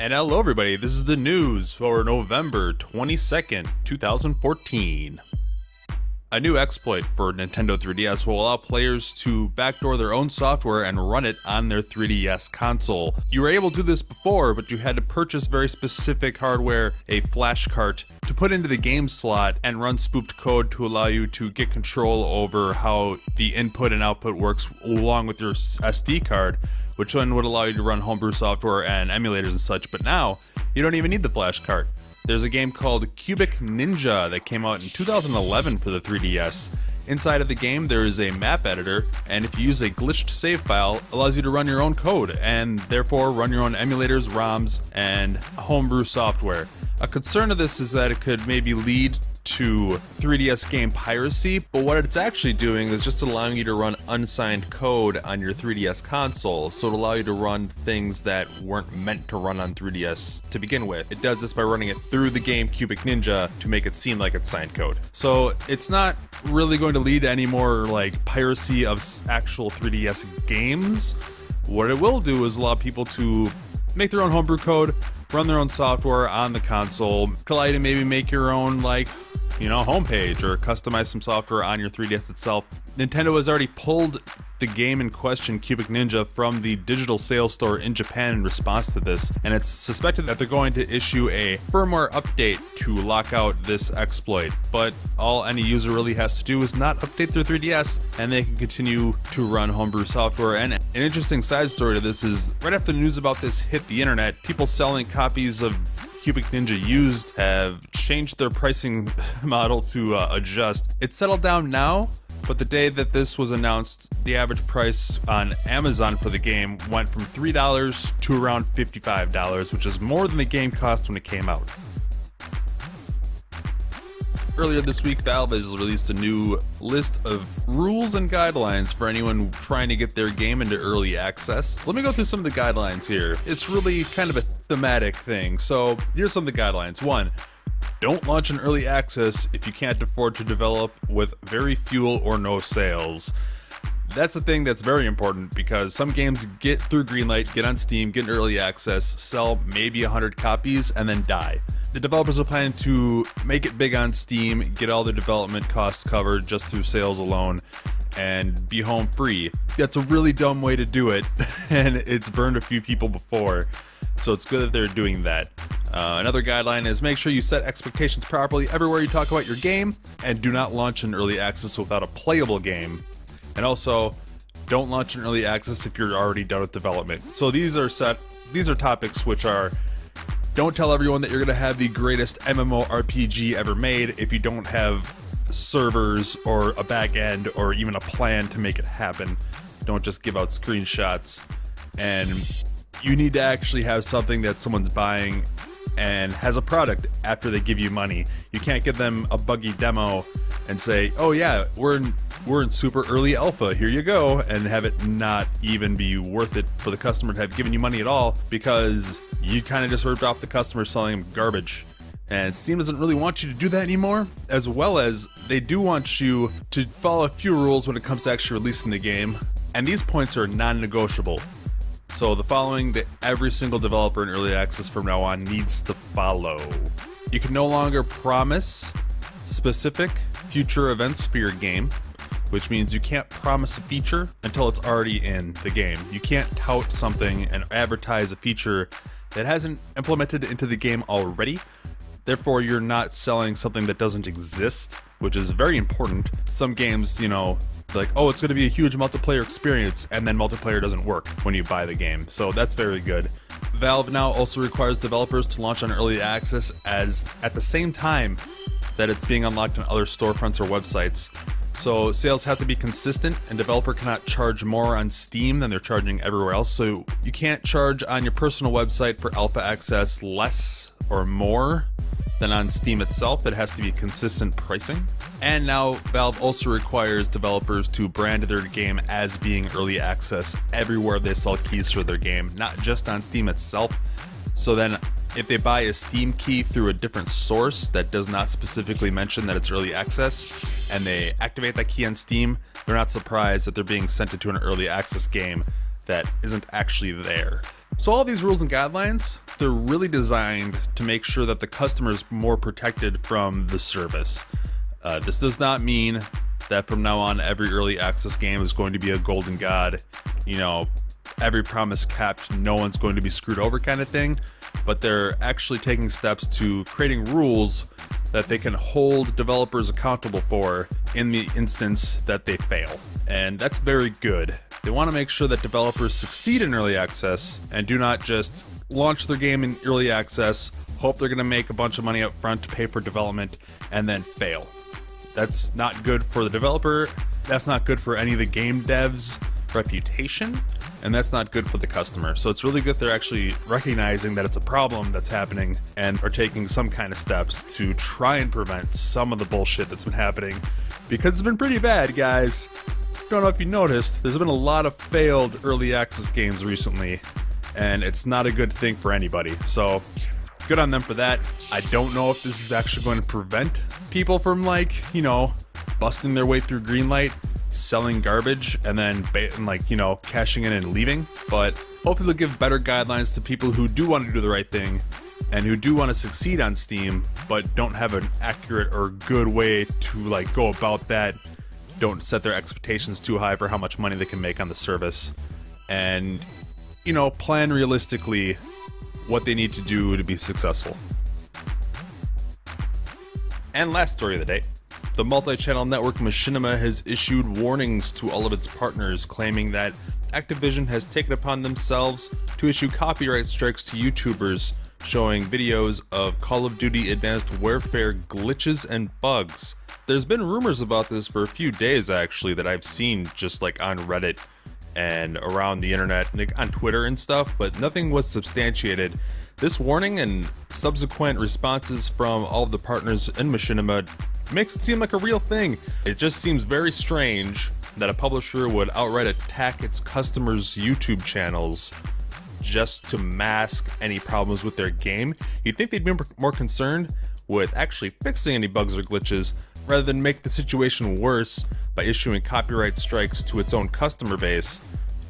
And hello everybody, this is the news for November 22nd, 2014. A new exploit for Nintendo 3DS will allow players to backdoor their own software and run it on their 3DS console. You were able to do this before, but you had to purchase very specific hardware, a flash cart, to put into the game slot and run spoofed code to allow you to get control over how the input and output works along with your SD card, which then would allow you to run homebrew software and emulators and such. But now, you don't even need the flash cart. There's a game called Cubic Ninja that came out in 2011 for the 3DS. Inside of the game, there is a map editor, and if you use a glitched save file, it allows you to run your own code, and therefore run your own emulators, ROMs, and homebrew software. A concern of this is that it could maybe lead to 3DS game piracy, but what it's actually doing is just allowing you to run unsigned code on your 3DS console, so it'll allow you to run things that weren't meant to run on 3DS to begin with. It does this by running it through the game Cubic Ninja to make it seem like it's signed code. So it's not really going to lead to any more like piracy of actual 3DS games. What it will do is allow people to make their own homebrew code, run their own software on the console, allow you to maybe make your own homepage or customize some software on your 3DS itself. Nintendo has already pulled the game in question, Cubic Ninja, from the digital sales store in Japan in response to this, and it's suspected that they're going to issue a firmware update to lock out this exploit. But all any user really has to do is not update their 3DS, and they can continue to run homebrew software. And an interesting side story to this is, right after the news about this hit the internet, people selling copies of Cubic Ninja used have changed their pricing model to adjust. It's settled down now, but the day that this was announced, the average price on Amazon for the game went from $3 to around $55, which is more than the game cost when it came out. Earlier this week, Valve has released a new list of rules and guidelines for anyone trying to get their game into early access. So let me go through some of the guidelines here. It's really kind of a thematic thing. So here's some of the guidelines. 1. Don't launch in early access if you can't afford to develop with very few or no sales. That's a thing that's very important because some games get through Greenlight, get on Steam, get in early access, sell maybe 100 copies, and then die. The developers are planning to make it big on Steam, get all the development costs covered just through sales alone, and be home free. That's a really dumb way to do it, and it's burned a few people before, so it's good that they're doing that. Another guideline is make sure you set expectations properly everywhere you talk about your game, and do not launch in early access without a playable game. And also, don't launch in early access if you're already done with development. So these are topics which are: don't tell everyone that you're going to have the greatest MMORPG ever made if you don't have servers or a back end or even a plan to make it happen. Don't just give out screenshots. And you need to actually have something that someone's buying and has a product after they give you money. You can't give them a buggy demo and say, oh yeah, we're in super early alpha, here you go, and have it not even be worth it for the customer to have given you money at all, because you kind of just ripped off the customer selling them garbage. And Steam doesn't really want you to do that anymore, as well as they do want you to follow a few rules when it comes to actually releasing the game, and these points are non-negotiable. So the following that every single developer in early access from now on needs to follow. You can no longer promise specific future events for your game, which means you can't promise a feature until it's already in the game. You can't tout something and advertise a feature that hasn't implemented into the game already. Therefore, you're not selling something that doesn't exist, which is very important. Some games, like, oh, it's going to be a huge multiplayer experience, and then multiplayer doesn't work when you buy the game. So that's very good. Valve now also requires developers to launch on early access as at the same time that it's being unlocked on other storefronts or websites. So sales have to be consistent, and developer cannot charge more on Steam than they're charging everywhere else. So you can't charge on your personal website for alpha access less or more than on Steam itself. It has to be consistent pricing. And now Valve also requires developers to brand their game as being early access everywhere they sell keys for their game, not just on Steam itself. So then if they buy a Steam key through a different source that does not specifically mention that it's early access, and they activate that key on Steam, they're not surprised that they're being sent into an early access game that isn't actually there. So all these rules and guidelines, they're really designed to make sure that the customer is more protected from the service. This does not mean that from now on every early access game is going to be a golden god, you know, every promise capped, no one's going to be screwed over kind of thing, but they're actually taking steps to creating rules that they can hold developers accountable for in the instance that they fail. And that's very good. They want to make sure that developers succeed in early access and do not just launch their game in early access, hope they're going to make a bunch of money up front to pay for development, and then fail. That's not good for the developer, that's not good for any of the game devs' reputation, and that's not good for the customer. So it's really good they're actually recognizing that it's a problem that's happening and are taking some kind of steps to try and prevent some of the bullshit that's been happening, because it's been pretty bad, guys. Don't know if you noticed, there's been a lot of failed early access games recently, and it's not a good thing for anybody. So good on them for that. I don't know if this is actually going to prevent people from, like, you know, busting their way through Greenlight, selling garbage, and then like, you know, cashing in and leaving. But hopefully they'll give better guidelines to people who do want to do the right thing and who do want to succeed on Steam, but don't have an accurate or good way to, like, go about that. Don't set their expectations too high for how much money they can make on the service, and, you know, plan realistically what they need to do to be successful. And last story of the day. The multi-channel network Machinima has issued warnings to all of its partners, claiming that Activision has taken upon themselves to issue copyright strikes to YouTubers showing videos of Call of Duty Advanced Warfare glitches and bugs. There's been rumors about this for a few days, actually, that I've seen just like on Reddit and around the internet, like on Twitter and stuff, but nothing was substantiated. This warning and subsequent responses from all of the partners in Machinima makes it seem like a real thing. It just seems very strange that a publisher would outright attack its customers' YouTube channels just to mask any problems with their game. You'd think they'd be more concerned with actually fixing any bugs or glitches rather than make the situation worse by issuing copyright strikes to its own customer base,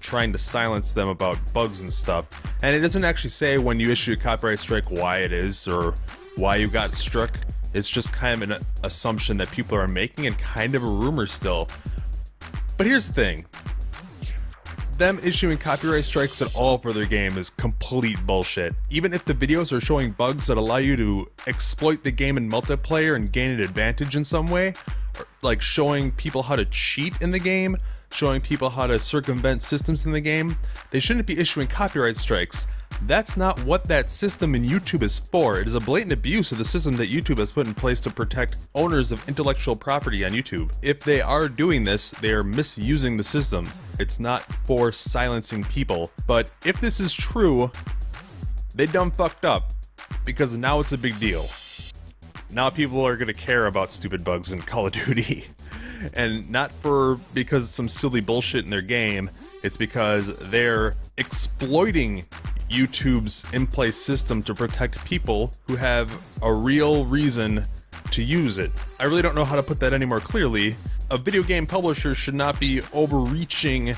trying to silence them about bugs and stuff. And it doesn't actually say when you issue a copyright strike why it is or why you got struck. It's just kind of an assumption that people are making and kind of a rumor still. But here's the thing. Them issuing copyright strikes at all for their game is complete bullshit. Even if the videos are showing bugs that allow you to exploit the game in multiplayer and gain an advantage in some way, or like showing people how to cheat in the game, showing people how to circumvent systems in the game, they shouldn't be issuing copyright strikes. That's not what that system in YouTube is for. It is a blatant abuse of the system that YouTube has put in place to protect owners of intellectual property on YouTube. If they are doing this, they are misusing the system. It's not for silencing people. But if this is true, they done fucked up, because now it's a big deal. Now people are gonna care about stupid bugs in Call of Duty. And not because some silly bullshit in their game, it's because they're exploiting YouTube's in-place system to protect people who have a real reason to use it. I really don't know how to put that any more clearly. A video game publisher should not be overreaching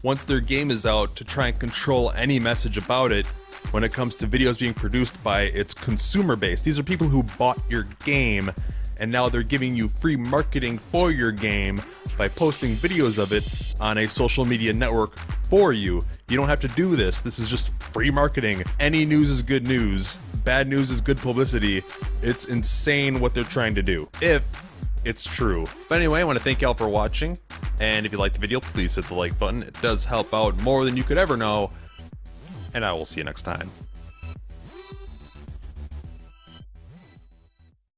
once their game is out to try and control any message about it when it comes to videos being produced by its consumer base. These are people who bought your game, and now they're giving you free marketing for your game by posting videos of it on a social media network for you. You don't have to do this. This is just free marketing. Any news is good news. Bad news is good publicity. It's insane what they're trying to do, if it's true. But anyway, I want to thank y'all for watching. And if you liked the video, please hit the like button. It does help out more than you could ever know. And I will see you next time.